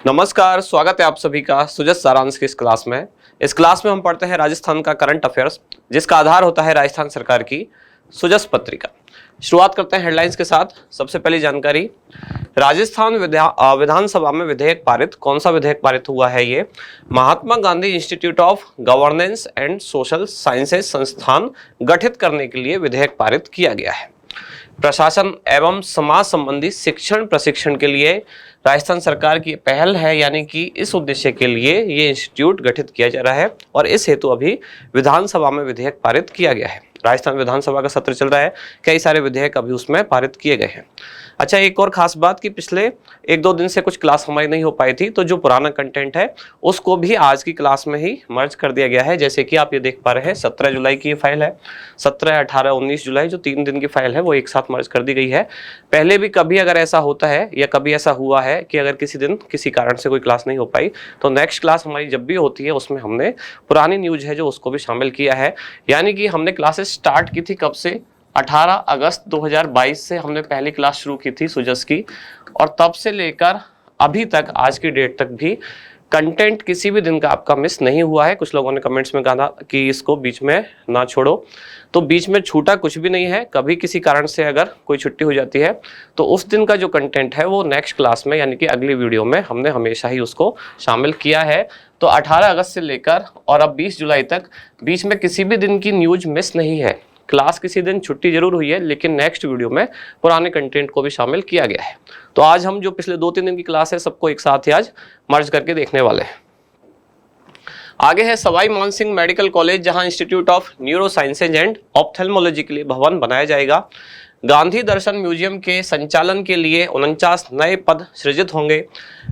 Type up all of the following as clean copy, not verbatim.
नमस्कार, स्वागत है आप सभी का सुजस सारांश की इस क्लास में। इस क्लास में हम पढ़ते हैं राजस्थान का करंट अफेयर्स, जिसका आधार होता है राजस्थान सरकार की सुजस पत्रिका। शुरुआत करते हैं हेडलाइंस के साथ। सबसे पहली जानकारी, राजस्थान विधानसभा में विधेयक पारित। कौन सा विधेयक पारित हुआ है? ये Mahatma Gandhi Institute of Governance and Social Sciences संस्थान गठित करने के लिए विधेयक पारित किया गया है। प्रशासन एवं समाज संबंधी शिक्षण प्रशिक्षण के लिए राजस्थान सरकार की पहल है, यानी कि इस उद्देश्य के लिए ये इंस्टीट्यूट गठित किया जा रहा है और इस हेतु अभी विधानसभा में विधेयक पारित किया गया है। राजस्थान विधानसभा का सत्र चल रहा है, कई सारे विधेयक अभी उसमें पारित किए गए हैं। अच्छा, एक और खास बात कि पिछले 1-2 दिन से कुछ क्लास हमारी नहीं हो पाई थी, तो जो पुराना कंटेंट है उसको भी आज की क्लास में ही मर्ज कर दिया गया है। जैसे कि आप ये देख पा रहे हैं, 17 जुलाई की फाइल है, 17, 18, 19 जुलाई जो 3 दिन की फाइल है वो एक साथ मर्ज कर दी गई है। पहले भी कभी अगर ऐसा होता है या कभी ऐसा हुआ है कि अगर किसी दिन किसी कारण से कोई क्लास नहीं हो पाई, तो नेक्स्ट क्लास हमारी जब भी होती है उसमें हमने पुरानी न्यूज है जो उसको भी शामिल किया है। यानी कि हमने क्लासेस स्टार्ट की थी कब से? 18 अगस्त 2022 से हमने पहली क्लास शुरू की थी सुजस की, और तब से लेकर अभी तक आज की डेट तक भी कंटेंट किसी भी दिन का आपका मिस नहीं हुआ है। कुछ लोगों ने कमेंट्स में कहा था कि इसको बीच में ना छोड़ो, तो बीच में छूटा कुछ भी नहीं है। कभी किसी कारण से अगर कोई छुट्टी हो जाती है तो उस दिन का जो कंटेंट है वो नेक्स्ट क्लास में यानी कि अगली वीडियो में हमने हमेशा ही उसको शामिल किया है। तो 18 अगस्त से लेकर और अब 20 जुलाई तक बीच में किसी भी दिन की न्यूज मिस नहीं है। क्लास किसी दिन छुट्टी जरूर हुई है, लेकिन नेक्स्ट वीडियो में पुराने कंटेंट को भी शामिल किया गया है। तो आज हम जो पिछले 2-3 दिन की क्लास है सबको एक साथ ही आज मर्ज करके देखने वाले हैं। आगे है सवाई मानसिंह मेडिकल कॉलेज, जहां institute of neuro sciences and ophthalmology के लिए भवन बनाया जाएगा। गांधी दर्शन म्यूजियम के संचालन के लिए 49 नए पद सृजित होंगे।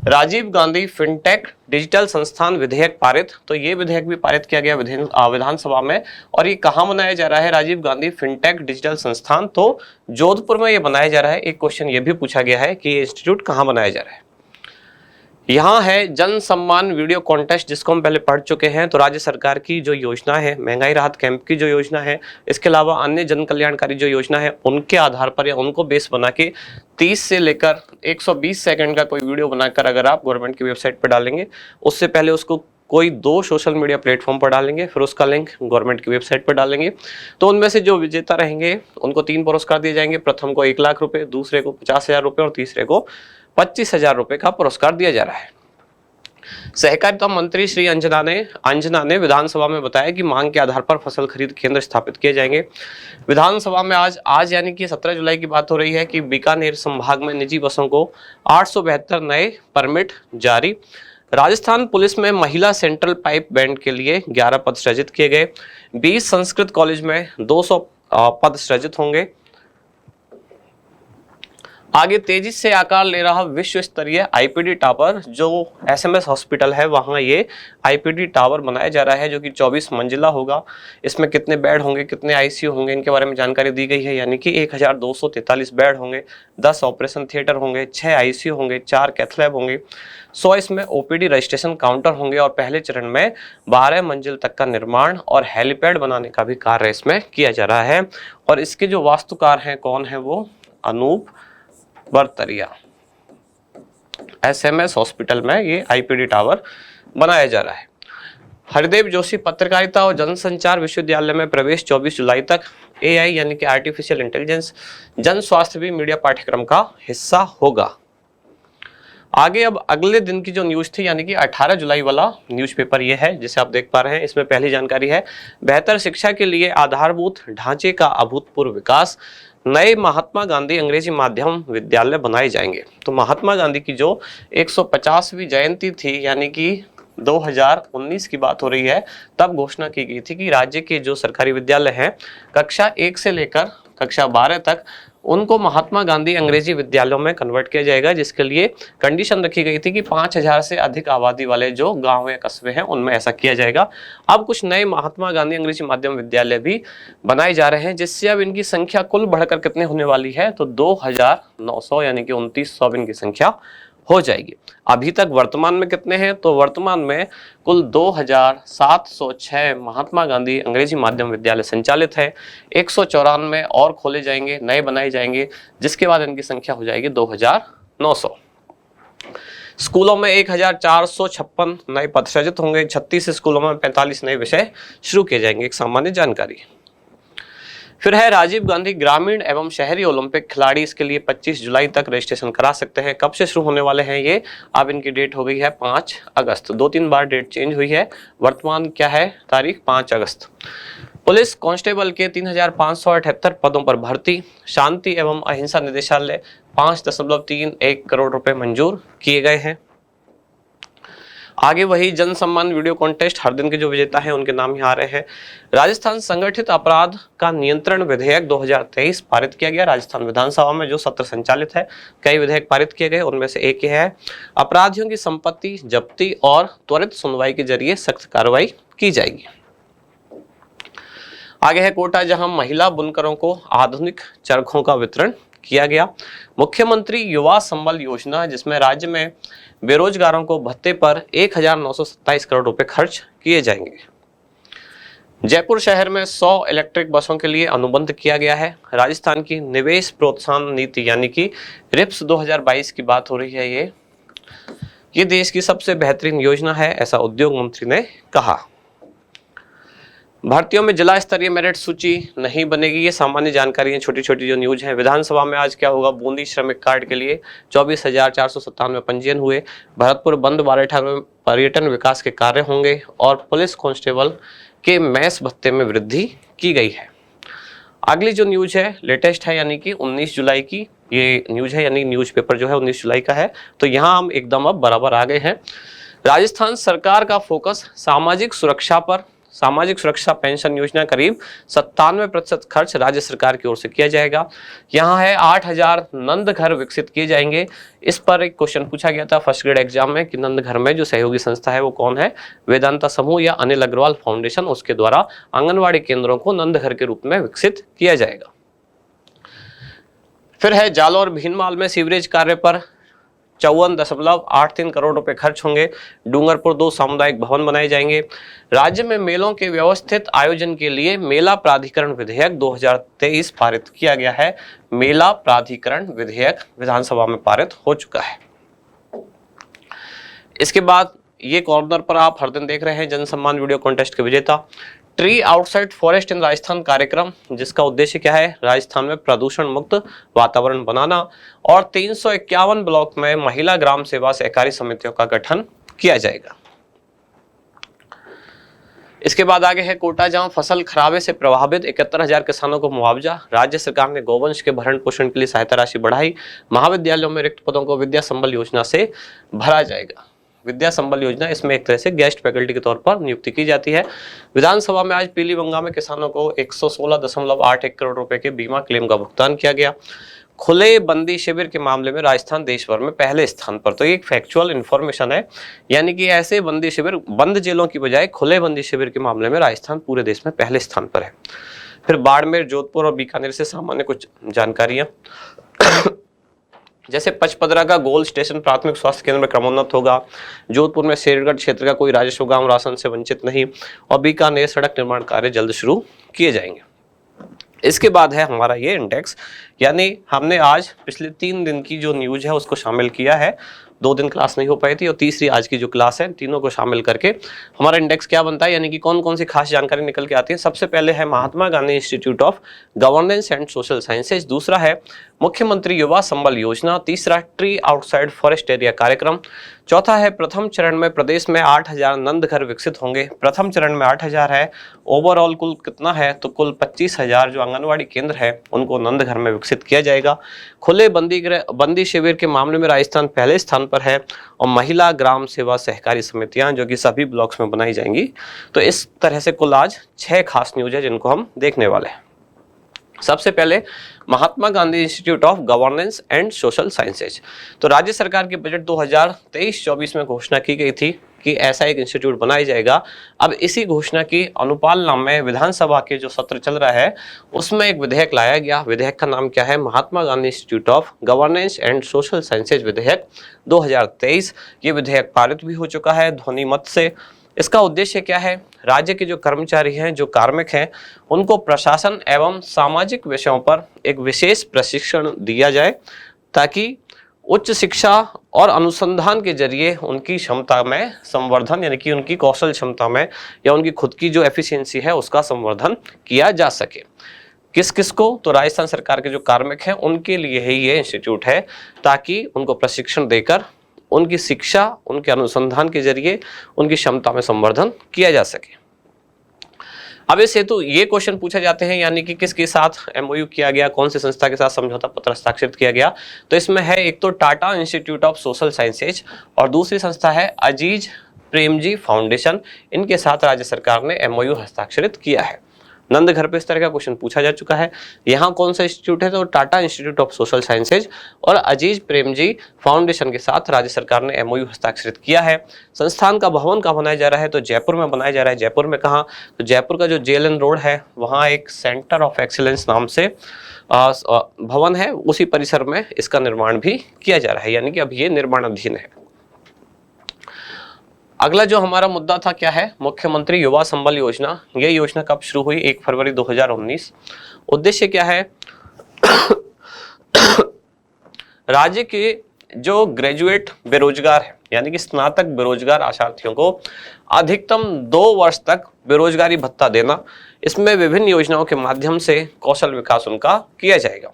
राजीव गांधी फिनटेक डिजिटल संस्थान विधेयक पारित। तो ये विधेयक भी पारित किया गया विधानसभा में। और ये कहाँ बनाया जा रहा है? राजीव गांधी फिनटेक डिजिटल संस्थान तो जोधपुर में ये बनाया जा रहा है। एक क्वेश्चन ये भी पूछा गया है कि ये इंस्टीट्यूट कहाँ बनाया जा रहा है। यहाँ है जन सम्मान वीडियो कॉन्टेस्ट, जिसको हम पहले पढ़ चुके हैं। तो राज्य सरकार की जो योजना है, महंगाई राहत कैंप की जो योजना है, इसके अलावा अन्य जन कल्याणकारी जो योजना है, उनके आधार पर या उनको बेस बना के 30 से लेकर 120 सेकंड का कोई वीडियो बनाकर अगर आप गवर्नमेंट की वेबसाइट पर डालेंगे, उससे पहले उसको कोई 2 सोशल मीडिया प्लेटफॉर्म पर डालेंगे, फिर उसका लिंक गवर्नमेंट की वेबसाइट पर डालेंगे, तो उनमें से जो विजेता रहेंगे उनको 3 पुरस्कार दिए जाएंगे। प्रथम को 1 लाख रुपए, दूसरे को 50,000 रुपए और तीसरे को 25,000 रुपए का पुरस्कार दिया जा रहा है। सहकारिता मंत्री श्री अंजना ने विधानसभा में बताया कि मांग के आधार पर फसल खरीद केंद्र स्थापित किए जाएंगे। विधानसभा में आज यानी कि 17 जुलाई की बात हो रही है कि बीकानेर संभाग में निजी बसों को 872 नए परमिट जारी। राजस्थान पुलिस में महिला सेंट्रल पाइप बैंड के लिए 11 पद सृजित किए गए। 20 संस्कृत कॉलेज में 200 पद सृजित होंगे। आगे तेजी से आकार ले रहा विश्व स्तरीय आईपीडी टावर, जो एसएमएस हॉस्पिटल है वहां ये आईपीडी टावर बनाया जा रहा है, जो कि 24 मंजिला होगा। इसमें कितने बेड होंगे, कितने आईसीयू होंगे, इनके बारे में जानकारी दी गई है। यानी कि 1243 बेड होंगे, 10 ऑपरेशन थिएटर होंगे, 6 आईसीयू होंगे, 4 कैथ लैब होंगे, 100 इसमें ओपीडी रजिस्ट्रेशन काउंटर होंगे और पहले चरण में 12 मंजिल तक का निर्माण और हेलीपैड बनाने का भी कार्य इसमें किया जा रहा है। और इसके जो वास्तुकार हैं, कौन है वो? अनूप बरतरिया। एसएमएस हॉस्पिटल में ये आईपीडी टावर बनाया जा रहा है। हरिदेव जोशी पत्रकारिता और जनसंचार विश्वविद्यालय में प्रवेश 24 जुलाई तक। एआई यानी कि आर्टिफिशियल इंटेलिजेंस जन स्वास्थ्य भी मीडिया पाठ्यक्रम का हिस्सा होगा। आगे अब अगले दिन की जो न्यूज थी, यानी कि 18 जुलाई वाला न्यूज़पेपर ये है जिसे आप देख पा रहे हैं। इसमें पहली जानकारी है, बेहतर शिक्षा के लिए आधारभूत ढांचे का अभूतपूर्व विकास। नए महात्मा गांधी अंग्रेजी माध्यम विद्यालय बनाए जाएंगे। तो महात्मा गांधी की जो 150वीं जयंती थी, यानी कि 2019 की बात हो रही है, तब घोषणा की गई थी कि राज्य के जो सरकारी विद्यालय हैं कक्षा 1 से लेकर कक्षा 12 तक, उनको महात्मा गांधी अंग्रेजी विद्यालयों में कन्वर्ट किया जाएगा, जिसके लिए कंडीशन रखी गई थी कि 5000 से अधिक आबादी वाले जो गांव या कस्बे हैं उनमें ऐसा किया जाएगा। अब कुछ नए महात्मा गांधी अंग्रेजी माध्यम विद्यालय भी बनाए जा रहे हैं, जिससे अब इनकी संख्या कुल बढ़कर कितने होने वाली है? तो 2900 यानी कि 2900 इनकी संख्या हो जाएगी। अभी तक वर्तमान में कितने हैं? तो वर्तमान में कुल 2706 महात्मा गांधी अंग्रेजी माध्यम विद्यालय संचालित है। 194 और खोले जाएंगे, नए बनाए जाएंगे, जिसके बाद इनकी संख्या हो जाएगी 2900। स्कूलों में 1456 नए पद सृजित होंगे। 36 स्कूलों में 45 नए विषय शुरू किए जाएंगे, एक सामान्य जानकारी। फिर है राजीव गांधी ग्रामीण एवं शहरी ओलंपिक खिलाड़ी, इसके लिए 25 जुलाई तक रजिस्ट्रेशन करा सकते हैं। कब से शुरू होने वाले हैं ये? अब इनकी डेट हो गई है 5 अगस्त। 2-3 बार डेट चेंज हुई है, वर्तमान क्या है तारीख? 5 अगस्त। पुलिस कांस्टेबल के 3578 पदों पर भर्ती। शांति एवं अहिंसा निदेशालय 5.31 करोड़ रुपए मंजूर किए गए हैं। आगे वही जन सम्मान वीडियो कॉन्टेस्ट, हर दिन के जो विजेता हैं उनके नाम यहाँ आ रहे हैं। राजस्थान संगठित अपराध का नियंत्रण विधेयक 2023 पारित किया गया राजस्थान विधानसभा में, जो सत्र संचालित है। कई विधेयक पारित किए गए, उनमें से एक है अपराधियों की संपत्ति जब्ती और त्वरित सुनवाई के जरिए सख्त कार्रवाई की जाएगी। आगे है कोटा, जहां महिला बुनकरों को आधुनिक चरखों का वितरण किया गया। मुख्यमंत्री युवा संबल योजना, जिसमें राज्य में बेरोजगारों को भत्ते पर 1927 करोड़ रुपए खर्च किए जाएंगे। जयपुर शहर में 100 इलेक्ट्रिक बसों के लिए अनुबंध किया गया है। राजस्थान की निवेश प्रोत्साहन नीति यानी कि रिप्स 2022 की बात हो रही है। ये देश की सबसे बेहतरीन योजना है, ऐसा उद्योग मंत्री ने कहा। भर्तियों में जिला स्तरीय मेरिट सूची नहीं बनेगी, ये सामान्य जानकारी है, छोटी छोटी जो न्यूज है। विधानसभा में आज क्या होगा? बूंदी श्रमिक कार्ड के लिए 24,497 पंजीयन हुए। भरतपुर बंद बारेठा में पर्यटन विकास के कार्य होंगे और पुलिस कांस्टेबल के मैस भत्ते में वृद्धि की गई है। अगली जो न्यूज है लेटेस्ट है, यानी कि 19 जुलाई की ये न्यूज है, यानी न्यूज़पेपर जो है 19 जुलाई का है। तो यहाँ हम एकदम अब बराबर आ गए हैं। राजस्थान सरकार का फोकस सामाजिक सुरक्षा पर। सामाजिक सुरक्षा पेंशन योजना करीब 97% खर्च राज्य सरकार की ओर से किया जाएगा। यहाँ है 8000 नंद घर विकसित किए जाएंगे। इस पर एक क्वेश्चन पूछा गया था फर्स्ट ग्रेड एग्जाम में कि नंद घर में जो सहयोगी संस्था है वो कौन है? वेदांता समूह या अनिल अग्रवाल फाउंडेशन, उसके द्वारा आंगनवाड़ी केंद्रों को नंद घर के रूप में विकसित किया जाएगा। फिर है जालौर भीनमाल में सीवरेज कार्य पर 54.83 करोड़ रुपए खर्च होंगे। डूंगरपुर 2 सामुदायिक भवन बनाए जाएंगे। राज्य में मेलों के व्यवस्थित आयोजन के लिए मेला प्राधिकरण विधेयक 2023 पारित किया गया है। मेला प्राधिकरण विधेयक विधानसभा में पारित हो चुका है। इसके बाद ये कॉर्नर पर आप हर दिन देख रहे हैं जन सम्मान वीडियो कॉन्टेस्ट के विजेता ट्री आउटसाइड फॉरेस्ट इन राजस्थान कार्यक्रम, जिसका उद्देश्य क्या है? राजस्थान में प्रदूषण मुक्त वातावरण बनाना और 351 ब्लॉक में महिला ग्राम सेवा सहकारी समितियों का गठन किया जाएगा। इसके बाद आगे है कोटा, जहां फसल खराबे से प्रभावित 71,000 किसानों को मुआवजा। राज्य सरकार ने गौवंश के भरण पोषण के लिए सहायता राशि बढ़ाई। महाविद्यालयों में रिक्त पदों को विद्या संबल योजना से भरा जाएगा। विद्या संबल योजना, इसमें एक तरह से गेस्ट फैकल्टी के तौर पर नियुक्ति की जाती है। विधानसभा में आज पीलीबंगा में किसानों को 116.81 करोड़ रुपए के बीमा क्लेम का भुगतान किया गया। खुले बंदी शिविर के मामले में राजस्थान देश भर में पहले स्थान पर। तो ये एक फैक्चुअल इंफॉर्मेशन है, यानी कि ऐसे बंदी शिविर, बंद जेलों की बजाय खुले बंदी शिविर के मामले में राजस्थान पूरे देश में पहले स्थान पर है। फिर बाड़मेर, जोधपुर और बीकानेर से सामान्य कुछ जानकारियां जैसे पचपदरा का गोल स्टेशन प्राथमिक स्वास्थ्य केंद्र में क्रमोन्नत होगा। जोधपुर में शेरगढ़ क्षेत्र का कोई राजस्व गांव राशन से वंचित नहीं। और बीकानेर सड़क निर्माण कार्य जल्द शुरू किए जाएंगे। इसके बाद है हमारा ये इंडेक्स, यानी हमने आज पिछले 3 दिन की जो न्यूज है उसको शामिल किया है। 2 दिन क्लास नहीं हो पाई थी और तीसरी आज की जो क्लास है, तीनों को शामिल करके हमारा इंडेक्स क्या बनता है, यानी कि कौन कौन सी खास जानकारी निकल के आती है। सबसे पहले है Mahatma Gandhi Institute of Governance and Social Sciences. दूसरा है मुख्यमंत्री युवा संबल योजना। तीसरा ट्री आउटसाइड फॉरेस्ट एरिया कार्यक्रम। चौथा है प्रथम चरण में प्रदेश में 8000 नंद घर विकसित होंगे। प्रथम चरण में 8000 है। ओवरऑल कुल कितना है? तो कुल 25,000 जो आंगनवाड़ी केंद्र है उनको नंद घर में विकसित किया जाएगा। खुले बंदी शिविर के मामले में राजस्थान पहले स्थान पर है। और महिला ग्राम सेवा सहकारी समितियां जो कि सभी ब्लॉक्स में बनाई जाएंगी। तो इस तरह से कुल आज 6 खास न्यूज है जिनको हम देखने वाले हैं। सबसे पहले Mahatma Gandhi Institute of Governance and Social Sciences. तो राज्य सरकार के बजट 2023-24 में घोषणा की गई थी कि ऐसा एक इंस्टीट्यूट बनाया जाएगा। अब इसी घोषणा की अनुपालना में विधानसभा के जो सत्र चल रहा है उसमें एक विधेयक लाया गया। विधेयक का नाम क्या है? Mahatma Gandhi Institute of Governance and Social Sciences विधेयक 2023। ये विधेयक पारित भी हो चुका है ध्वनि मत से। इसका उद्देश्य क्या है? राज्य के जो कर्मचारी हैं, जो कार्मिक हैं, उनको प्रशासन एवं सामाजिक विषयों पर एक विशेष प्रशिक्षण दिया जाए ताकि उच्च शिक्षा और अनुसंधान के जरिए उनकी क्षमता में संवर्धन यानी कि उनकी कौशल क्षमता में या उनकी खुद की जो एफिशिएंसी है उसका संवर्धन किया जा सके। किस किस को? तो राजस्थान सरकार के जो कार्मिक हैं उनके लिए ही ये इंस्टीट्यूट है, ताकि उनको प्रशिक्षण देकर उनकी शिक्षा, उनके अनुसंधान के जरिए उनकी क्षमता में संवर्धन किया जा सके। अब इस हेतु ये क्वेश्चन पूछे जाते हैं, यानी कि किसके साथ एमओयू किया गया, कौन सी संस्था के साथ समझौता पत्र हस्ताक्षरित किया गया। तो इसमें है एक तो Tata institute of social sciences और दूसरी संस्था है अजीज प्रेमजी फाउंडेशन। इनके साथ राज्य सरकार ने एमओयू हस्ताक्षरित किया है। नंद घर पे इस तरह का क्वेश्चन पूछा जा चुका है। यहाँ कौन सा इंस्टीट्यूट है? तो Tata institute of social sciences और अजीज प्रेमजी फाउंडेशन के साथ राज्य सरकार ने एमओयू हस्ताक्षरित किया है। संस्थान का भवन कहाँ बनाया जा रहा है? तो जयपुर में बनाया जा रहा है। जयपुर में कहाँ? तो जयपुर का जो जेएलएन रोड है वहाँ एक सेंटर ऑफ एक्सीलेंस नाम से भवन है, उसी परिसर में इसका निर्माण भी किया जा रहा है, यानी कि अब ये निर्माणाधीन है। अगला जो हमारा मुद्दा था क्या है? मुख्यमंत्री युवा संबल योजना। ये योजना कब शुरू हुई? 1 फरवरी 2019। उद्देश्य क्या है? राज्य के जो ग्रेजुएट बेरोजगार है यानी कि स्नातक बेरोजगार आशार्थियों को अधिकतम 2 वर्ष तक बेरोजगारी भत्ता देना। इसमें विभिन्न योजनाओं के माध्यम से कौशल विकास उनका किया जाएगा।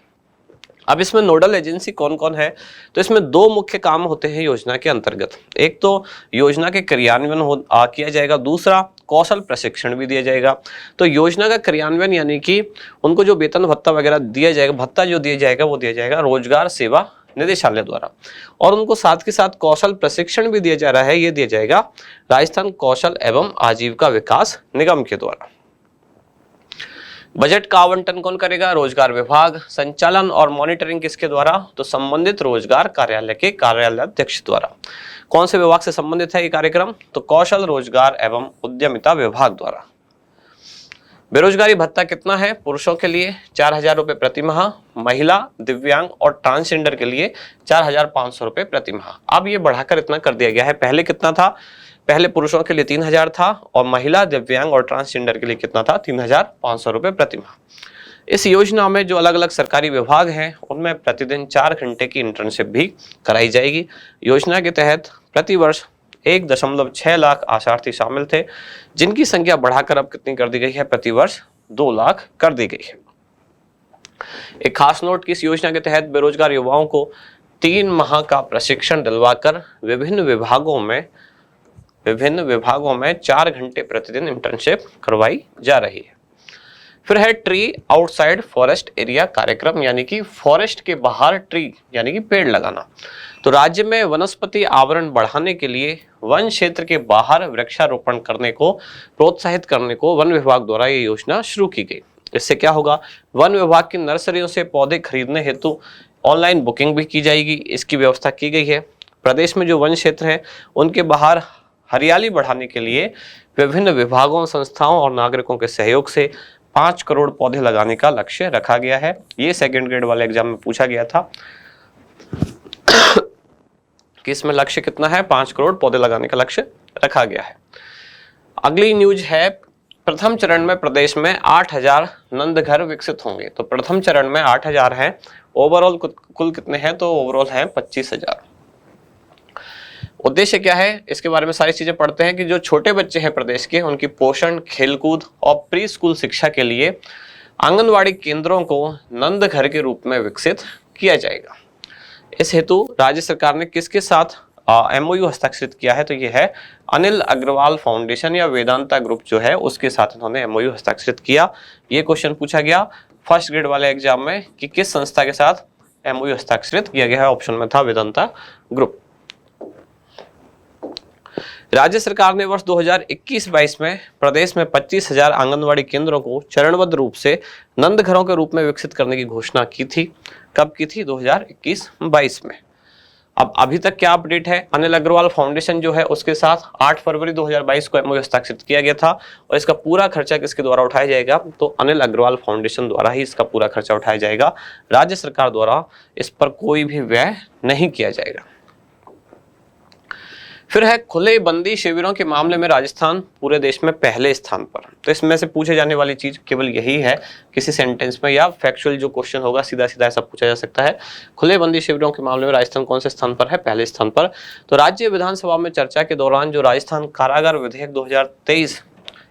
अब इसमें नोडल एजेंसी कौन कौन है? तो इसमें 2 मुख्य काम होते हैं योजना के अंतर्गत। एक तो योजना के क्रियान्वयन किया जाएगा, दूसरा कौशल प्रशिक्षण भी दिया जाएगा। तो योजना का क्रियान्वयन यानी कि उनको जो वेतन भत्ता वगैरह दिया जाएगा, भत्ता जो दिया जाएगा वो दिया जाएगा रोजगार सेवा निदेशालय द्वारा, और उनको साथ के साथ कौशल प्रशिक्षण भी दिया जा रहा है, ये दिया जाएगा राजस्थान कौशल एवं आजीविका विकास निगम के द्वारा। बजट का आवंटन कौन करेगा? रोजगार विभाग। संचालन और मॉनिटरिंग किसके द्वारा? तो संबंधित रोजगार कार्यालय के कार्यालयाध्यक्ष द्वारा। कौन से विभाग से संबंधित है ये कार्यक्रम? तो कौशल रोजगार एवं उद्यमिता विभाग द्वारा। बेरोजगारी भत्ता कितना है? पुरुषों के लिए 4000 रुपए प्रति माह, महिला, दिव्यांग और ट्रांसजेंडर के लिए 4500 रुपए प्रति माह। अब ये बढ़ाकर इतना कर दिया गया है। पहले कितना था? पहले पुरुषों के लिए 3000 था और महिला, दिव्यांग और ट्रांसजेंडर के लिए कितना था? 3500 रुपए प्रति माह। इस योजना में जो अलग अलग सरकारी विभाग हैं उनमें प्रतिदिन 4 घंटे की इंटर्नशिप भी कराई जाएगी। योजना के तहत प्रति वर्ष 1.6 लाख आशार्थी शामिल थे, जिनकी संख्या बढ़ाकर अब कितनी कर दी गई है? प्रति वर्ष 2 लाख कर दी गई है। एक खास नोट कि इस योजना के तहत बेरोजगार युवाओं को 3 माह का प्रशिक्षण दिलवाकर विभिन्न विभागों में 4 घंटे प्रतिदिन इंटर्नशिप करवाई जा रही है। फिर है ट्री आउटसाइड फॉरेस्ट एरिया कार्यक्रम, यानी कि फॉरेस्ट के बाहर ट्री यानी कि पेड़ लगाना। तो राज्य में वनस्पति आवरण बढ़ाने के लिए वन क्षेत्र के बाहर वृक्षारोपण करने को प्रोत्साहित करने को वन विभाग द्वारा ये योजना शुरू की गई। इससे क्या होगा? वन विभाग की नर्सरियों से पौधे खरीदने हेतु ऑनलाइन बुकिंग भी की जाएगी, इसकी व्यवस्था की गई है। प्रदेश में जो वन क्षेत्र है उनके बाहर हरियाली बढ़ाने के लिए विभिन्न विभागों, संस्थाओं और नागरिकों के सहयोग से 5 करोड़ पौधे लगाने का लक्ष्य रखा गया है। ये सेकंड ग्रेड वाले एग्जाम में पूछा गया था कि इसमें लक्ष्य कितना है? 5 करोड़ पौधे लगाने का लक्ष्य रखा गया है। अगली न्यूज है, प्रथम चरण में प्रदेश में 8000 नंद घर विकसित होंगे। तो प्रथम चरण में 8000 है, ओवरऑल कुल कितने हैं? तो ओवरऑल है 25000। उद्देश्य क्या है? इसके बारे में सारी चीजें पढ़ते हैं कि जो छोटे बच्चे हैं प्रदेश के, उनकी पोषण, खेलकूद और प्री स्कूल शिक्षा के लिए आंगनवाड़ी केंद्रों को नंद घर के रूप में विकसित किया जाएगा। इस हेतु राज्य सरकार ने किसके साथ एमओयू हस्ताक्षरित किया है? तो ये है अनिल अग्रवाल फाउंडेशन या वेदांता ग्रुप जो है उसके साथ इन्होंने एमओयू हस्ताक्षरित किया। ये क्वेश्चन पूछा गया फर्स्ट ग्रेड वाले एग्जाम में कि किस संस्था के साथ एमओयू हस्ताक्षरित किया गया है। ऑप्शन में था वेदांता ग्रुप। राज्य सरकार ने वर्ष 2021-22 में प्रदेश में 25,000 आंगनवाड़ी केंद्रों को चरणबद्ध रूप से नंद घरों के रूप में विकसित करने की घोषणा की थी। कब की थी? 2021-22 में। अब अभी तक क्या अपडेट है? अनिल अग्रवाल फाउंडेशन जो है उसके साथ 8 फरवरी 2022 को एमओयू हस्ताक्षरित किया गया था और इसका पूरा खर्चा किसके द्वारा उठाया जाएगा? तो अनिल अग्रवाल फाउंडेशन द्वारा ही इसका पूरा खर्चा उठाया जाएगा। राज्य सरकार द्वारा इस पर कोई भी व्यय नहीं किया जाएगा। फिर है खुले बंदी शिविरों के मामले में राजस्थान पूरे देश में पहले स्थान पर। तो इसमें से पूछे जाने वाली चीज केवल यही है, किसी सेंटेंस में या फैक्चुअल जो क्वेश्चन होगा सीधा सीधा ऐसा पूछा जा सकता है। खुले बंदी शिविरों के मामले में राजस्थान कौन से स्थान पर है? पहले स्थान पर। तो राज्य विधानसभा में चर्चा के दौरान जो राजस्थान कारागार विधेयक 2023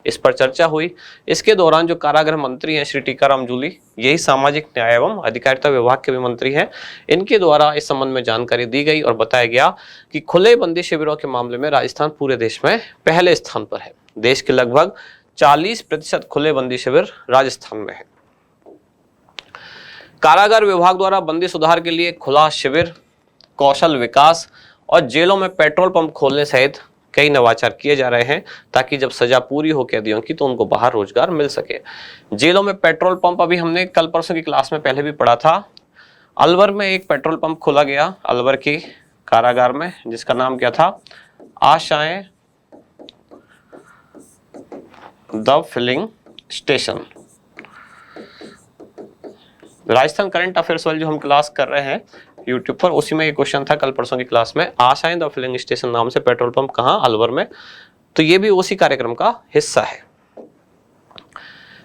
इस पर चर्चा हुई। इसके दौरान जो कारागृह मंत्री हैं श्री टीकाराम जूली, यही सामाजिक न्याय एवं अधिकारिता विभाग के भी मंत्री हैं, इनके द्वारा इस संबंध में जानकारी दी गई और बताया गया कि खुले बंदी शिविरों के मामले में राजस्थान पूरे देश में पहले स्थान पर है। देश के लगभग 40% खुले बंदी शिविर राजस्थान में है। कारागार विभाग द्वारा बंदी सुधार के लिए खुला शिविर, कौशल विकास और जेलों में पेट्रोल पंप खोलने सहित कई नवाचार किए जा रहे हैं, ताकि जब सजा पूरी हो कैदियों की तो उनको बाहर रोजगार मिल सके। जेलों में पेट्रोल पंप, अभी हमने कल परसों की क्लास में पहले भी पढ़ा था। अलवर में एक पेट्रोल पंप खोला गया, अलवर की कारागार में, जिसका नाम क्या था? Aashayein the filling station. Rajasthan current affairs वाली जो हम क्लास कर रहे हैं यूट्यूब पर, उसी में ये क्वेश्चन था कल परसों की क्लास में। आशाएं द फिलिंग स्टेशन नाम से पेट्रोल पंप कहाँ? अलवर में। तो ये भी उसी कार्यक्रम का हिस्सा है।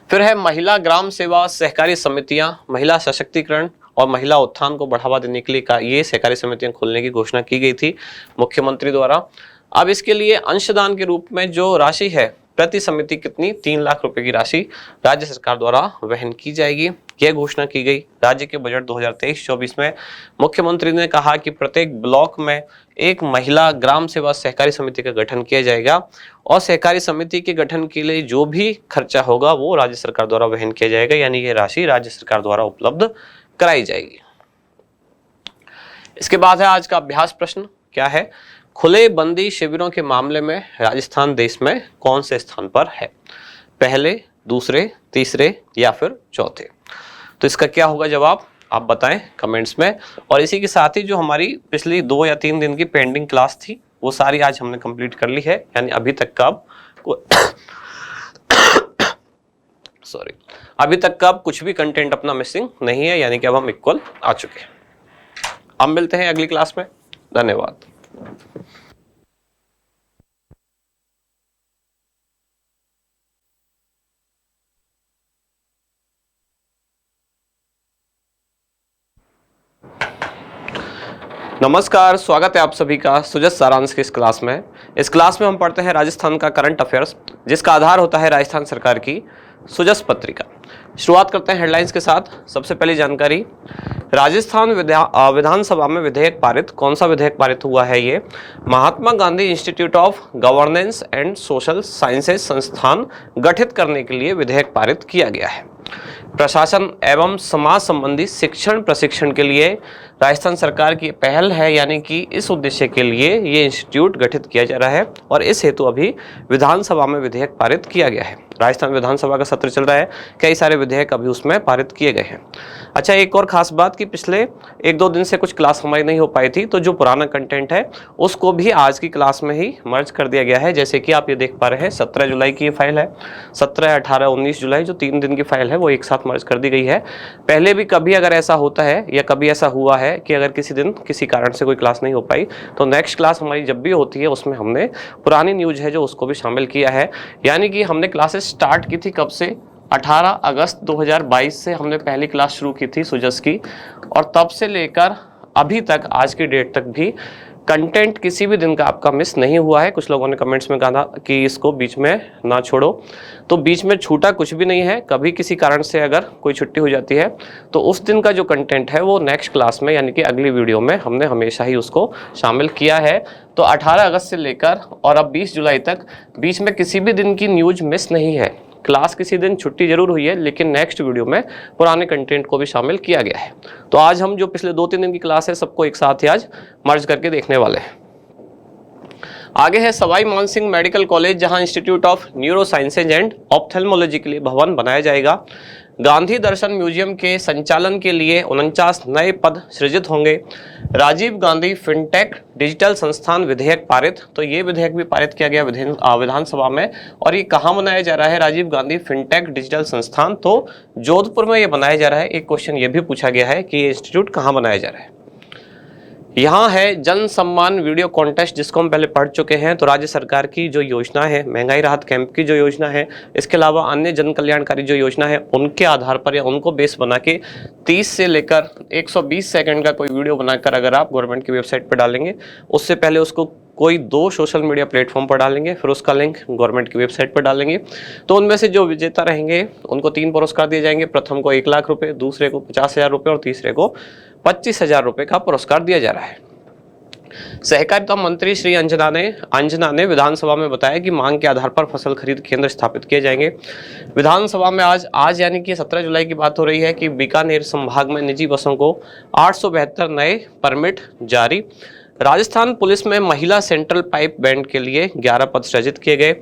फिर है महिला ग्राम सेवा सहकारी समितियां, महिला सशक्तिकरण और महिला उत्थान को बढ़ावा देने के लिए ये सहकारी समितियां खोलने की घोषणा की गई थी मुख्यमंत्री द्वारा। अब इसके लिए अंशदान के रूप में जो राशि है प्रति समिति कितनी? 3 लाख रुपए की राशि राज्य सरकार द्वारा वहन की जाएगी, यह घोषणा की गई। राज्य के बजट 2023-24 में मुख्यमंत्री ने कहा कि प्रत्येक ब्लॉक में एक महिला ग्राम सेवा सहकारी समिति का गठन किया जाएगा और सहकारी समिति के गठन के लिए जो भी खर्चा होगा वो राज्य सरकार द्वारा वहन किया जाएगा, यानी ये राशि राज्य सरकार द्वारा उपलब्ध कराई जाएगी। इसके बाद है आज का अभ्यास प्रश्न, क्या है? खुले बंदी शिविरों के मामले में राजस्थान देश में कौन से स्थान पर है? पहले, दूसरे, तीसरे या फिर चौथे? तो इसका क्या होगा जवाब, आप बताएं कमेंट्स में। और इसी के साथ ही जो हमारी पिछली 2 या 3 दिन की पेंडिंग क्लास थी वो सारी आज हमने कंप्लीट कर ली है, यानी अभी तक का अभी तक का कुछ भी कंटेंट अपना मिसिंग नहीं है, यानी कि अब हम इक्वल आ चुके हैं। अब मिलते हैं अगली क्लास में। धन्यवाद। नमस्कार, स्वागत है आप सभी का सुजस सारांश की इस क्लास में। इस क्लास में हम पढ़ते हैं राजस्थान का करंट अफेयर्स, जिसका आधार होता है राजस्थान सरकार की सुजस पत्रिका। शुरुआत करते हैं हेडलाइंस के साथ। सबसे पहली जानकारी, राजस्थान विधानसभा में विधेयक पारित। कौन सा विधेयक पारित हुआ है? ये Mahatma Gandhi Institute of Governance and Social Sciences संस्थान गठित करने के लिए विधेयक पारित किया गया है। प्रशासन एवं समाज संबंधी शिक्षण प्रशिक्षण के लिए राजस्थान सरकार की पहल है, यानी कि इस उद्देश्य के लिए ये इंस्टीट्यूट गठित किया जा रहा है और इस हेतु अभी विधानसभा में विधेयक पारित किया गया है। राजस्थान विधानसभा का सत्र चल रहा है, कई सारे विधेयक अभी उसमें पारित किए गए हैं। अच्छा, एक और खास बात कि पिछले 1-2 दिन से कुछ क्लास हमारी नहीं हो पाई थी, तो जो पुराना कंटेंट है उसको भी आज की क्लास में ही मर्ज कर दिया गया है। जैसे कि आप ये देख पा रहे हैं 17 जुलाई की ये फाइल है, 17, 18, 19 जुलाई जो 3 दिन की फाइल है वो एक साथ मर्ज कर दी गई है। पहले भी कभी अगर ऐसा होता है या कभी ऐसा हुआ है कि अगर किसी दिन किसी कारण से कोई क्लास नहीं हो पाई, तो नेक्स्ट क्लास हमारी जब भी होती है उसमें हमने पुरानी न्यूज है जो उसको भी शामिल किया है। यानी कि हमने क्लासेस स्टार्ट की थी कब से? 18 अगस्त 2022 से हमने पहली क्लास शुरू की थी सुजस की, और तब से लेकर अभी तक आज की डेट तक भी कंटेंट किसी भी दिन का आपका मिस नहीं हुआ है। कुछ लोगों ने कमेंट्स में कहा था कि इसको बीच में ना छोड़ो, तो बीच में छूटा कुछ भी नहीं है। कभी किसी कारण से अगर कोई छुट्टी हो जाती है तो उस दिन का जो कंटेंट है वो नेक्स्ट क्लास में, यानी कि अगली वीडियो में हमने हमेशा ही उसको शामिल किया है। तो 18 अगस्त से लेकर और अब 20 जुलाई तक बीच में किसी भी दिन की न्यूज मिस नहीं है। क्लास किसी दिन छुट्टी जरूर हुई है, लेकिन नेक्स्ट वीडियो में पुराने कंटेंट को भी शामिल किया गया है। तो आज हम जो पिछले 2-3 दिन की क्लास है सबको एक साथ ही आज मर्ज करके देखने वाले हैं। आगे है सवाई मानसिंह मेडिकल कॉलेज, जहां institute of neuro sciences and ophthalmology के लिए भवन बनाया जाएगा। गांधी दर्शन म्यूजियम के संचालन के लिए 49 नए पद सृजित होंगे। राजीव गांधी फिनटेक डिजिटल संस्थान विधेयक पारित। तो ये विधेयक भी पारित किया गया विधानसभा में, और ये कहाँ बनाया जा रहा है? राजीव गांधी फिनटेक डिजिटल संस्थान, तो जोधपुर में ये बनाया जा रहा है। एक क्वेश्चन ये भी पूछा गया है कि ये इंस्टीट्यूट कहाँ बनाया जा रहा है। यहाँ है जन सम्मान वीडियो कॉन्टेस्ट, जिसको हम पहले पढ़ चुके हैं। तो राज्य सरकार की जो योजना है, महंगाई राहत कैंप की जो योजना है, इसके अलावा अन्य जन कल्याणकारी जो योजना है, उनके आधार पर या उनको बेस बना के 30 से लेकर 120 सेकंड का कोई वीडियो बनाकर अगर आप गवर्नमेंट की वेबसाइट पर डालेंगे, उससे पहले उसको कोई 2 सोशल मीडिया प्लेटफॉर्म पर डालेंगे, फिर उसका लिंक गवर्नमेंट की वेबसाइट पर डालेंगे, तो उनमें से जो विजेता रहेंगे उनको 3 पुरस्कार दिए जाएंगे। प्रथम को 1 लाख रुपए, दूसरे को 50,000 रुपये और तीसरे को 25,000 रुपये का पुरस्कार दिया जा रहा है। सहकारिता मंत्री श्री अंजना ने विधानसभा में बताया कि मांग के आधार पर फसल खरीद केंद्र स्थापित किए जाएंगे। विधानसभा में आज यानी कि 17 जुलाई की बात हो रही है कि बीकानेर संभाग में निजी बसों को 872 नए परमिट जारी। राजस्थान पुलिस में महिला सेंट्रल पाइप बैंड के लिए 11 पद सृजित किए गए।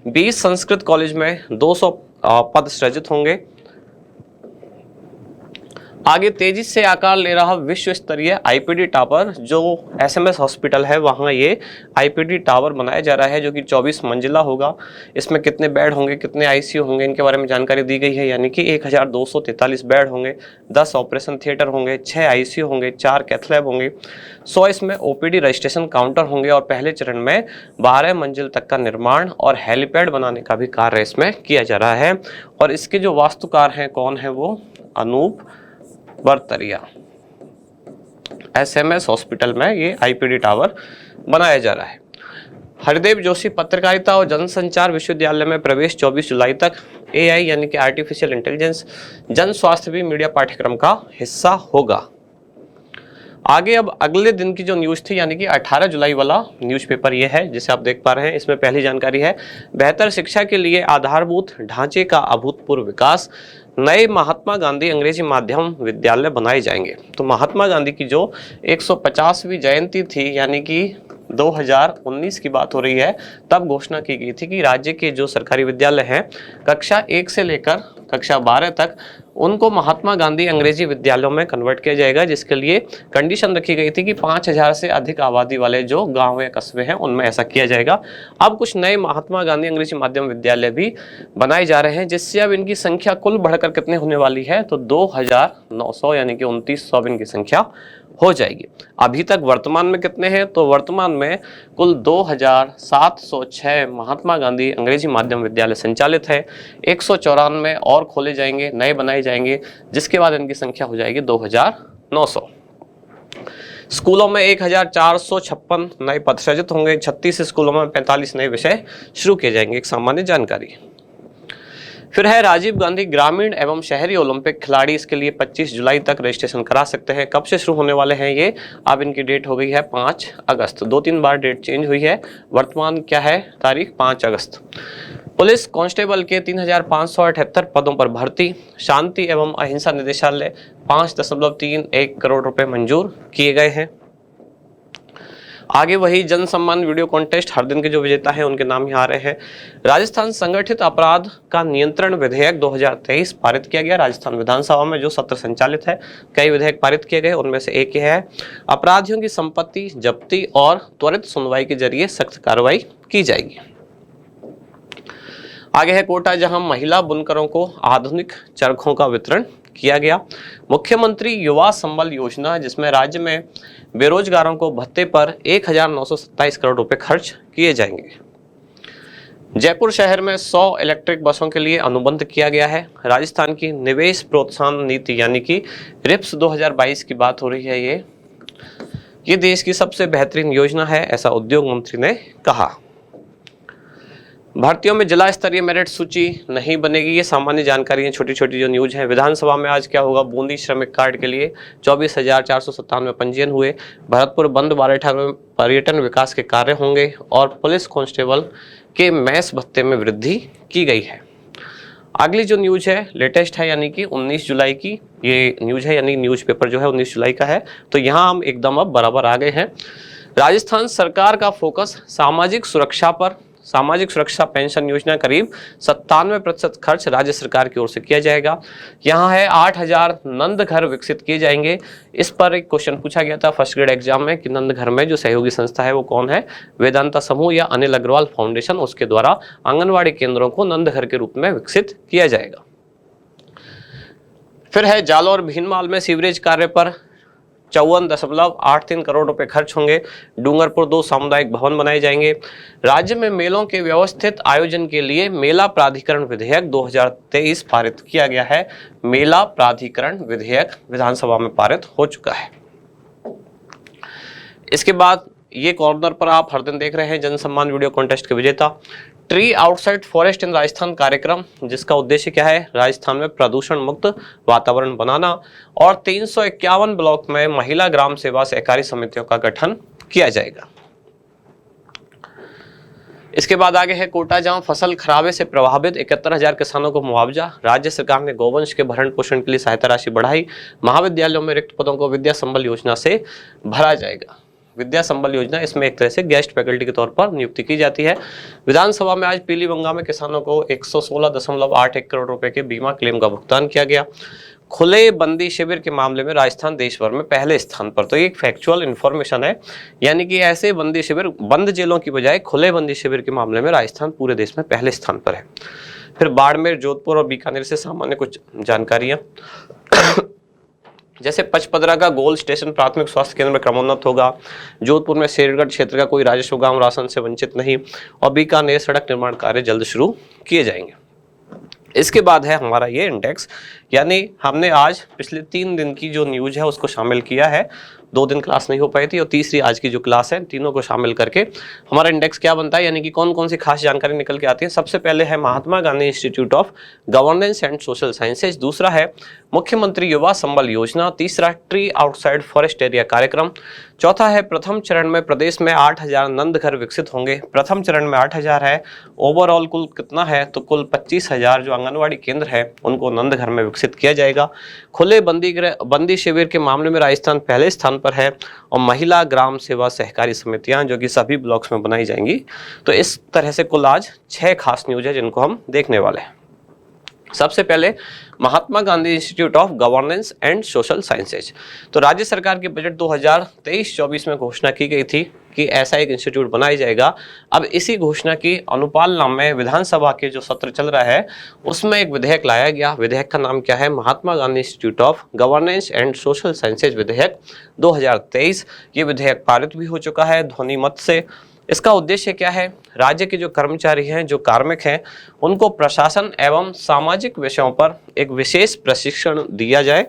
20 संस्कृत कॉलेज में 200 पद सृजित होंगे। आगे तेजी से आकार ले रहा विश्व स्तरीय आईपीडी टावर, जो एसएमएस हॉस्पिटल है वहाँ ये आईपीडी टावर बनाया जा रहा है, जो कि 24 मंजिला होगा। इसमें कितने बेड होंगे, कितने आईसीयू होंगे, इनके बारे में जानकारी दी गई है। यानी कि 1243 बेड होंगे, 10 ऑपरेशन थिएटर होंगे, 6 आईसीयू होंगे, 4 कैथ लैब होंगे, 100 इसमें ओपीडी रजिस्ट्रेशन काउंटर होंगे और पहले चरण में 12 मंजिल तक का निर्माण और हेलीपैड बनाने का भी कार्य इसमें किया जा रहा है। और इसके जो वास्तुकार हैं, कौन है वो? अनूप बरतरिया। एसएमएस हॉस्पिटल में ये आईपीडी टावर बनाया जा रहा है। हरिदेव जोशी पत्रकारिता और जनसंचार विश्वविद्यालय में प्रवेश 24 जुलाई तक। एआई यानी कि आर्टिफिशियल इंटेलिजेंस जन स्वास्थ्य भी मीडिया पाठ्यक्रम का हिस्सा होगा। आगे अब अगले दिन की जो न्यूज़ थी, यानी कि 18 जुलाई वाला न्यूज़पेपर ये है जिसे आप देख पा रहे हैं। इसमें पहली जानकारी है, बेहतर शिक्षा के लिए आधारभूत ढांचे का अभूतपूर्व विकास, नए महात्मा गांधी अंग्रेजी माध्यम विद्यालय बनाए जाएंगे। तो महात्मा गांधी की जो 150वीं जयंती थी, यानी कि 2019 की बात हो रही है, तब घोषणा की गई थी कि राज्य के जो सरकारी विद्यालय हैं कक्षा 1 से लेकर कक्षा 12 तक उनको महात्मा गांधी अंग्रेजी विद्यालयों में कन्वर्ट किया जाएगा, जिसके लिए कंडीशन रखी गई थी कि 5000 से अधिक आबादी वाले जो गांव या कस्बे हैं उनमें ऐसा किया जाएगा। अब कुछ नए महात्मा गांधी अंग्रेजी माध्यम विद्यालय भी बनाए जा रहे हैं, जिससे अब इनकी संख्या कुल बढ़कर कितने होने वाली है? तो 2900 यानी कि 2900 इनकी संख्या हो जाएगी। अभी तक वर्तमान में कितने हैं? तो वर्तमान में कुल 2706 महात्मा गांधी अंग्रेजी माध्यम विद्यालय संचालित है। 194 और खोले जाएंगे, नए बनाए जाएंगे, जिसके बाद इनकी संख्या हो जाएगी 2900। स्कूलों में 1456 नए पद सृजित होंगे। 36 स्कूलों में 45 नए विषय शुरू किए जाएंगे। एक सामान्य जानकारी। फिर है राजीव गांधी ग्रामीण एवं शहरी ओलंपिक खिलाड़ी, इसके लिए 25 जुलाई तक रजिस्ट्रेशन करा सकते हैं। कब से शुरू होने वाले हैं ये? अब इनकी डेट हो गई है 5 अगस्त। 2-3 बार डेट चेंज हुई है। वर्तमान क्या है तारीख? 5 अगस्त। पुलिस कांस्टेबल के 3578 पदों पर भर्ती। शांति एवं अहिंसा निदेशालय 5.31 करोड़ रुपए मंजूर किए गए हैं। आगे वही जन सम्मान वीडियो कॉन्टेस्ट, हर दिन के जो विजेता हैं उनके नाम यहाँ आ रहे हैं। राजस्थान संगठित अपराध का नियंत्रण विधेयक 2023 पारित किया गया। राजस्थान विधानसभा में जो सत्र संचालित है, कई विधेयक पारित किए गए, उनमें से एक है अपराधियों की संपत्ति जब्ती और त्वरित सुनवाई के जरिए सख्त कार्रवाई की जाएगी। आगे है कोटा, जहां महिला बुनकरों को आधुनिक चरखों का वितरण किया गया। मुख्यमंत्री युवा संबल योजना, जिसमें राज्य में बेरोजगारों को भत्ते पर 1927 करोड़ रुपए खर्च किए जाएंगे। जयपुर शहर में 100 इलेक्ट्रिक बसों के लिए अनुबंध किया गया है। राजस्थान की निवेश प्रोत्साहन नीति यानी कि रिप्स 2022 की बात हो रही है। ये देश की सबसे बेहतरीन योजना है, ऐसा उद्योग मंत्री ने कहा। भर्तियों में जिला स्तरीय मेरिट सूची नहीं बनेगी। ये सामान्य जानकारी है, छोटी छोटी जो न्यूज है। विधानसभा में आज क्या होगा? बूंदी श्रमिक कार्ड के लिए 24,497 पंजीयन हुए। भरतपुर बंद बारेठा में पर्यटन विकास के कार्य होंगे और पुलिस कांस्टेबल के मैस भत्ते में वृद्धि की गई है। अगली जो न्यूज है लेटेस्ट है, यानी कि 19 जुलाई की ये न्यूज है, यानी न्यूज़पेपर जो है 19 जुलाई का है। तो यहाँ हम एकदम अब बराबर आ गए हैं। राजस्थान सरकार का फोकस सामाजिक सुरक्षा पर। सामाजिक सुरक्षा पेंशन योजना करीब 97% खर्च राज्य सरकार की ओर से किया जाएगा। यहाँ है 8000 नंद घर विकसित किए जाएंगे। इस पर एक क्वेश्चन पूछा गया था फर्स्ट ग्रेड एग्जाम में कि नंद घर में जो सहयोगी संस्था है वो कौन है? वेदांता समूह या अनिल अग्रवाल फाउंडेशन, उसके द्वारा आंगनवाड़ी केंद्रों को नंद घर के रूप में विकसित किया जाएगा। फिर है जालौर भीनमाल में सीवरेज कार्य पर 54.83 करोड़ रुपए खर्च होंगे। डूंगरपुर 2 सामुदायिक भवन बनाए जाएंगे। राज्य में मेलों के व्यवस्थित आयोजन के लिए मेला प्राधिकरण विधेयक 2023 पारित किया गया है। मेला प्राधिकरण विधेयक विधानसभा में पारित हो चुका है। इसके बाद ये कॉर्नर पर आप हर दिन देख रहे हैं जन सम्मान वीडियो कॉन्टेस्ट के विजेता ट्री आउटसाइड फॉरेस्ट इन राजस्थान कार्यक्रम, जिसका उद्देश्य क्या है, राजस्थान में प्रदूषण मुक्त वातावरण बनाना और 351 ब्लॉक में महिला ग्राम सेवा सहकारी समितियों का गठन किया जाएगा। इसके बाद आगे है कोटा, जहां फसल खराबे से प्रभावित 71,000 किसानों को मुआवजा। राज्य सरकार ने गौवंश के भरण पोषण के लिए सहायता राशि बढ़ाई। महाविद्यालयों में रिक्त पदों को विद्या संबल योजना से भरा जाएगा। विद्या संबल योजना, इसमें एक तरह से गेस्ट फैकल्टी के तौर पर नियुक्ति की जाती है। विधानसभा में आज पीलीबंगा में किसानों को 116.81 करोड़ रुपए के बीमा क्लेम का भुगतान किया गया। खुले बंदी शिविर के मामले में राजस्थान देश भर में पहले स्थान पर। तो ये एक फैक्चुअल इंफॉर्मेशन है, यानी कि ऐसे बंदी शिविर, बंद जेलों की बजाय खुले बंदी शिविर के मामले में राजस्थान पूरे देश में पहले स्थान पर है। फिर बाड़मेर, जोधपुर और बीकानेर से सामान्य कुछ जानकारियां जैसे पचपदरा का गोल स्टेशन प्राथमिक स्वास्थ्य केंद्र में क्रमोन्नत होगा। जोधपुर में शेरगढ़ क्षेत्र का कोई राजस्व गांव राशन से वंचित नहीं। और बीकानेर सड़क निर्माण कार्य जल्द शुरू किए जाएंगे। इसके बाद है हमारा ये इंडेक्स, यानी हमने आज पिछले 3 दिन की जो न्यूज है उसको शामिल किया है। 2 दिन क्लास नहीं हो पाई थी और तीसरी आज की जो क्लास है, तीनों को शामिल करके हमारा इंडेक्स क्या बनता है, यानी कि कौन कौन सी खास जानकारी निकल के आती है। सबसे पहले है Mahatma Gandhi Institute of Governance and Social Sciences, दूसरा है मुख्यमंत्री युवा संबल योजना, तीसरा ट्री आउटसाइड फॉरेस्ट एरिया कार्यक्रम, चौथा है प्रथम चरण में प्रदेश में 8,000 नंद घर विकसित होंगे। प्रथम चरण में 8,000 है, ओवरऑल कुल कितना है, तो कुल 25,000 जो आंगनवाड़ी केंद्र है उनको नंद घर में विकसित किया जाएगा। खुले बंदी शिविर के मामले में राजस्थान पहले स्थान पर है। और महिला ग्राम सेवा सहकारी समितियां जो कि सभी ब्लॉक्स में बनाई जाएंगी। तो इस तरह से कुल आज 6 खास न्यूज है जिनको हम देखने वाले हैं। सबसे पहले Mahatma Gandhi Institute of Governance and Social Sciences. तो राज्य सरकार के बजट 2023-24 में घोषणा की गई थी कि ऐसा एक इंस्टीट्यूट बनाया जाएगा। अब इसी घोषणा की अनुपालना में विधानसभा के जो सत्र चल रहा है उसमें एक विधेयक लाया गया। विधेयक का नाम क्या है, Mahatma Gandhi Institute of Governance and Social Sciences विधेयक 2023। ये विधेयक पारित भी हो चुका है ध्वनि मत से। इसका उद्देश्य क्या है, राज्य के जो कर्मचारी हैं, जो कार्मिक हैं, उनको प्रशासन एवं सामाजिक विषयों पर एक विशेष प्रशिक्षण दिया जाए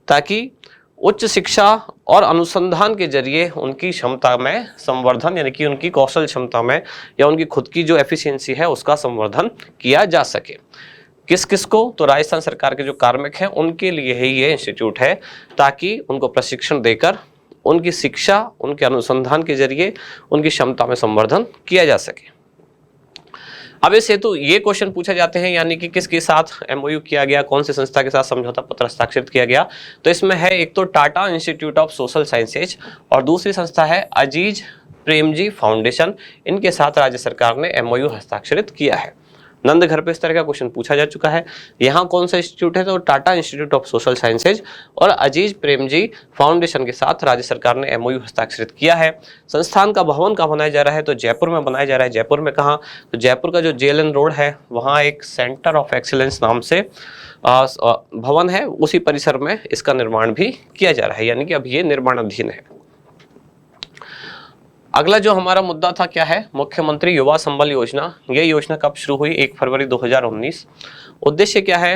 ताकि उच्च शिक्षा और अनुसंधान के जरिए उनकी क्षमता में संवर्धन, यानी कि उनकी कौशल क्षमता में या उनकी खुद की जो एफिशिएंसी है उसका संवर्धन किया जा सके। किस किस को, तो राजस्थान सरकार के जो कार्मिक हैं उनके लिए ही ये इंस्टीट्यूट है, ताकि उनको प्रशिक्षण देकर उनकी शिक्षा, उनके अनुसंधान के जरिए उनकी क्षमता में संवर्धन किया जा सके। अब इस हेतु ये क्वेश्चन पूछे जाते हैं, यानी कि किसके साथ एमओयू किया गया, कौन सी संस्था के साथ समझौता पत्र हस्ताक्षरित किया गया। तो इसमें है एक तो Tata institute of social sciences और दूसरी संस्था है अजीज प्रेमजी फाउंडेशन। इनके साथ राज्य सरकार ने एमओयू हस्ताक्षरित किया है। नंद घर पे इस तरह का क्वेश्चन पूछा जा चुका है। यहाँ कौन सा इंस्टीट्यूट है, तो Tata institute of social sciences और अजीज प्रेमजी फाउंडेशन के साथ राज्य सरकार ने एमओयू हस्ताक्षरित किया है। संस्थान का भवन कहाँ बनाया जा रहा है, तो जयपुर में बनाया जा रहा है। जयपुर में कहाँ, तो जयपुर का जो जेएलएन रोड है वहाँ एक सेंटर ऑफ एक्सीलेंस नाम से भवन है, उसी परिसर में इसका निर्माण भी किया जा रहा है, यानी कि अब ये निर्माणाधीन है। अगला जो हमारा मुद्दा था क्या है, मुख्यमंत्री युवा संबल योजना। ये योजना कब शुरू हुई, 1 फरवरी 2019। उद्देश्य क्या है,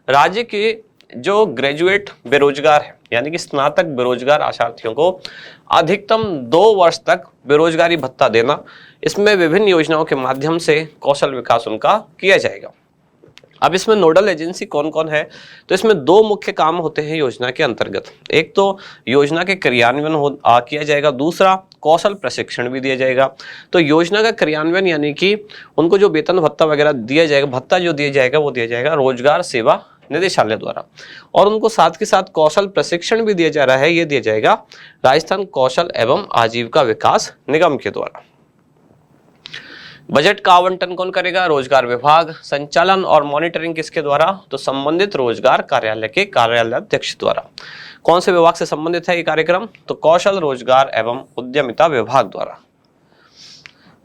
राज्य के जो ग्रेजुएट बेरोजगार है, यानी कि स्नातक बेरोजगार आशार्थियों को अधिकतम 2 वर्ष तक बेरोजगारी भत्ता देना। इसमें विभिन्न योजनाओं के माध्यम से कौशल विकास उनका किया जाएगा। अब इसमें नोडल एजेंसी कौन कौन है, तो इसमें 2 मुख्य काम होते हैं योजना के अंतर्गत। एक तो योजना के क्रियान्वयन किया जाएगा, दूसरा कौशल प्रशिक्षण भी दिया जाएगा। तो योजना का क्रियान्वयन यानी कि उनको जो वेतन भत्ता वगैरह दिया जाएगा, भत्ता जो दिया जाएगा वो दिया जाएगा रोजगार सेवा निदेशालय द्वारा, और उनको साथ के साथ कौशल प्रशिक्षण भी दिया जा रहा है। ये दिया जाएगा राजस्थान कौशल एवं आजीविका विकास निगम के द्वारा। बजट का आवंटन कौन करेगा, रोजगार विभाग। संचालन और मॉनिटरिंग किसके द्वारा, तो संबंधित रोजगार कार्यालय के कार्यालयाध्यक्ष द्वारा। कौन से विभाग से संबंधित है ये कार्यक्रम, तो कौशल रोजगार एवं उद्यमिता विभाग द्वारा।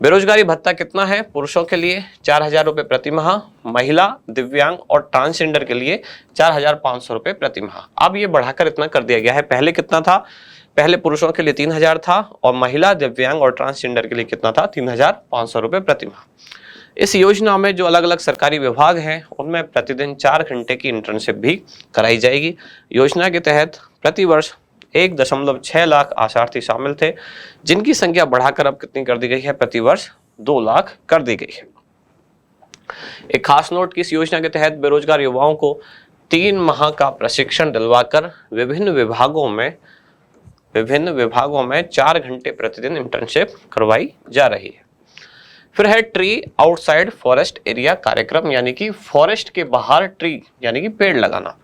बेरोजगारी भत्ता कितना है? पुरुषों के लिए 4,000 रुपए प्रति माह, महिला, दिव्यांग और ट्रांसजेंडर के लिए 4,500 रुपए प्रति माह। अब ये बढ़ाकर इतना कर दिया गया है। पहले कितना था? पहले पुरुषों के लिए 3,000 था और महिला, दिव्यांग और ट्रांसजेंडर के लिए कितना था? 3,500 रुपए प्रति माह। इस योजना में जो अलग अलग सरकारी विभाग हैं उनमें प्रतिदिन 4 घंटे की इंटर्नशिप भी कराई जाएगी। योजना के तहत प्रति वर्ष 1.6 लाख आशार्थी शामिल थे, जिनकी संख्या बढ़ाकर अब कितनी कर दी गई है? प्रति वर्ष 2 लाख कर दी गई है। एक खास नोट कि इस योजना के तहत बेरोजगार युवाओं को 3 माह का प्रशिक्षण दिलवाकर विभिन्न विभागों में 4 घंटे प्रतिदिन इंटर्नशिप करवाई जा रही है। फिर है ट्री आउटसाइड फॉरेस्ट एरिया कार्यक्रम, यानी कि फॉरेस्ट के बाहर ट्री यानी कि पेड़ लगाना।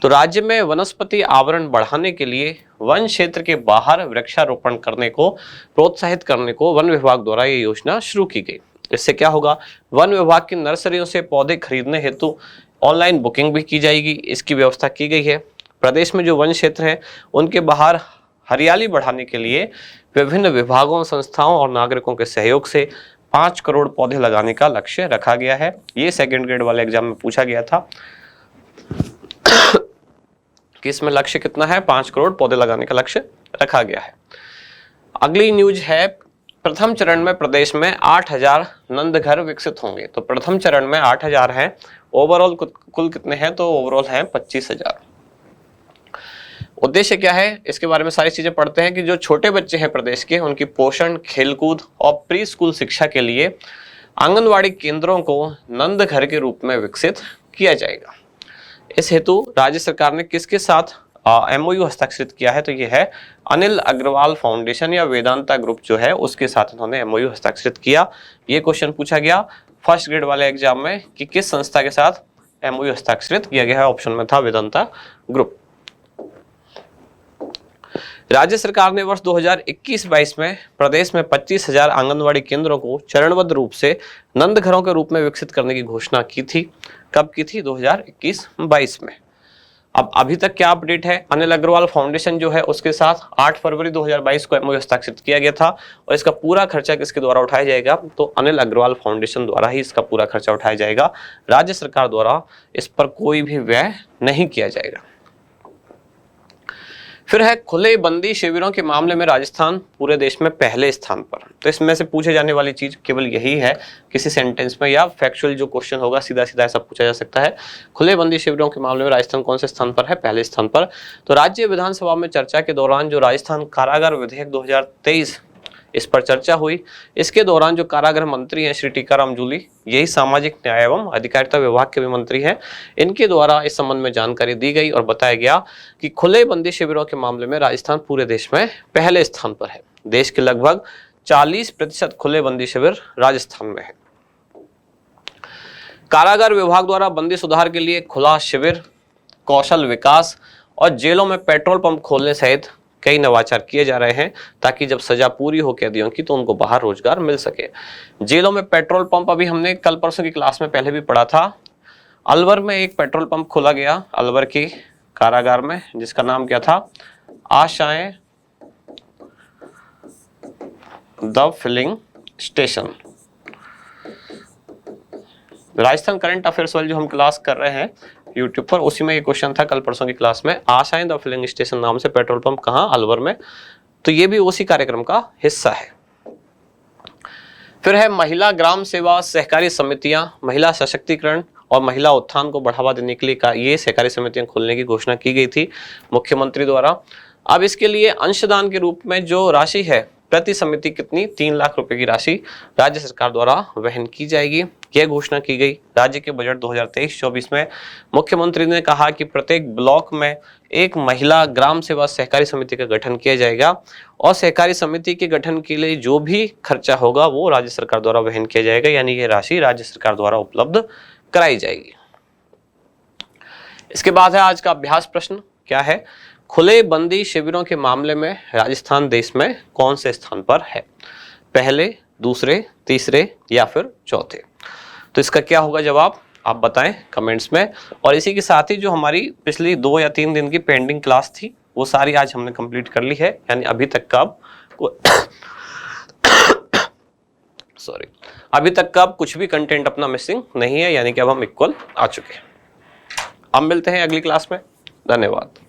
तो राज्य में वनस्पति आवरण बढ़ाने के लिए वन क्षेत्र के बाहर वृक्षारोपण करने को प्रोत्साहित करने को वन विभाग द्वारा ये योजना शुरू की गई। इससे क्या होगा? वन विभाग की नर्सरियों से पौधे खरीदने हेतु ऑनलाइन बुकिंग भी की जाएगी, इसकी व्यवस्था की गई है। प्रदेश में जो वन क्षेत्र है उनके बाहर हरियाली बढ़ाने के लिए विभिन्न विभागों, संस्थाओं और नागरिकों के सहयोग से 5 करोड़ पौधे लगाने का लक्ष्य रखा गया है। ये सेकंड ग्रेड वाले एग्जाम में पूछा गया था कि इसमें लक्ष्य कितना है? 5 करोड़ पौधे लगाने का लक्ष्य रखा गया है। अगली न्यूज है, प्रथम चरण में प्रदेश में 8,000 नंदघर विकसित होंगे। तो प्रथम चरण में 8,000 हैं, ओवरऑल कुल कितने हैं? तो ओवरऑल हैं 25,000। उद्देश्य क्या है? इसके बारे में सारी चीजें पढ़ते हैं कि जो छोटे बच्चे हैं प्रदेश के, उनकी पोषण, खेलकूद और प्री स्कूल शिक्षा के लिए आंगनवाड़ी केंद्रों को नंदघर के रूप में विकसित किया जाएगा। इस हेतु राज्य सरकार ने किसके साथ MOU हस्ताक्षरित किया है? तो ये है अनिल अग्रवाल फाउंडेशन या वेदांता ग्रुप जो है उसके साथ इन्होंने MOU हस्ताक्षरित किया। ये क्वेश्चन पूछा गया फर्स्ट ग्रेड वाले एग्जाम में कि किस संस्था के साथ MOU हस्ताक्षरित किया गया है। ऑप्शन में था वेदांता ग्रुप। राज्य सरकार ने वर्ष 2021-22 में प्रदेश में 25,000 आंगनवाड़ी केंद्रों को चरणबद्ध रूप से नंदघरों के रूप में विकसित करने की घोषणा की थी। कब की थी? 2021-22 में। अब अभी तक क्या अपडेट है? अनिल अग्रवाल फाउंडेशन जो है उसके साथ 8 फरवरी 2022 को MOU हस्ताक्षरित किया गया था और इसका पूरा खर्चा किसके द्वारा उठाया जाएगा? तो अनिल अग्रवाल फाउंडेशन द्वारा ही इसका पूरा खर्चा उठाया जाएगा। राज्य सरकार द्वारा इस पर कोई भी व्यय नहीं किया जाएगा। फिर है खुले बंदी शिविरों के मामले में राजस्थान पूरे देश में पहले स्थान पर। तो इसमें से पूछे जाने वाली चीज केवल यही है, किसी सेंटेंस में या फैक्चुअल जो क्वेश्चन होगा सीधा सीधा ऐसा पूछा जा सकता है। खुले बंदी शिविरों के मामले में राजस्थान कौन से स्थान पर है? पहले स्थान पर। तो राज्य विधानसभा में चर्चा के दौरान जो राजस्थान कारागार विधेयक 2023 इस पर चर्चा हुई। इसके दौरान जो कारागृह मंत्री हैं श्री टीकाराम जूली, यही सामाजिक न्याय एवं अधिकारिता विभाग के भी मंत्री हैं, इनके द्वारा इस संबंध में जानकारी दी गई और बताया गया कि खुले बंदी शिविरों के मामले में राजस्थान पूरे देश में पहले स्थान पर है। देश के लगभग 40% खुले बंदी शिविर राजस्थान में है। कारागार विभाग द्वारा बंदी सुधार के लिए खुला शिविर, कौशल विकास और जेलों में पेट्रोल पंप खोलने सहित कई नवाचार किए जा रहे हैं ताकि जब सजा पूरी हो कैदियों की तो उनको बाहर रोजगार मिल सके। जेलों में पेट्रोल पंप, अभी हमने कल परसों की क्लास में पहले भी पढ़ा था। अलवर में एक पेट्रोल पंप खोला गया अलवर की कारागार में, जिसका नाम क्या था? Aashayein the filling station. Rajasthan current affairs वाली जो हम क्लास कर रहे हैं यूट्यूब पर, उसी में ये क्वेश्चन था कल परसों की क्लास में। आशाएं द फिलिंग स्टेशन नाम से पेट्रोल पंप कहाँ? अलवर में। तो ये भी उसी कार्यक्रम का हिस्सा है। फिर है महिला ग्राम सेवा सहकारी समितियां, महिला सशक्तिकरण और महिला उत्थान को बढ़ावा देने के लिए ये सहकारी समितियां खोलने की घोषणा की गई थी मुख्यमंत्री द्वारा। अब इसके लिए अंशदान के रूप में जो राशि है प्रति समिति कितनी? 3 लाख रुपए की राशि राज्य सरकार द्वारा वहन की जाएगी, यह घोषणा की गई। राज्य के बजट 2023-24 में मुख्यमंत्री ने कहा कि प्रत्येक ब्लॉक में एक महिला ग्राम सेवा सहकारी समिति का गठन किया जाएगा और सहकारी समिति के गठन के लिए जो भी खर्चा होगा वो राज्य सरकार द्वारा वहन किया जाएगा, यानी ये राशि राज्य सरकार द्वारा उपलब्ध कराई जाएगी। इसके बाद है आज का अभ्यास प्रश्न, क्या है? खुले बंदी शिविरों के मामले में राजस्थान देश में कौन से स्थान पर है? पहले, दूसरे, तीसरे या फिर चौथे? तो इसका क्या होगा जवाब, आप बताएं कमेंट्स में। और इसी के साथ ही जो हमारी पिछली 2 या 3 दिन की पेंडिंग क्लास थी वो सारी आज हमने कंप्लीट कर ली है, यानी अभी तक का सॉरी, अभी तक का अब कुछ भी कंटेंट अपना मिसिंग नहीं है, यानी कि अब हम इक्वल आ चुके हैं। अब मिलते हैं अगली क्लास में। धन्यवाद।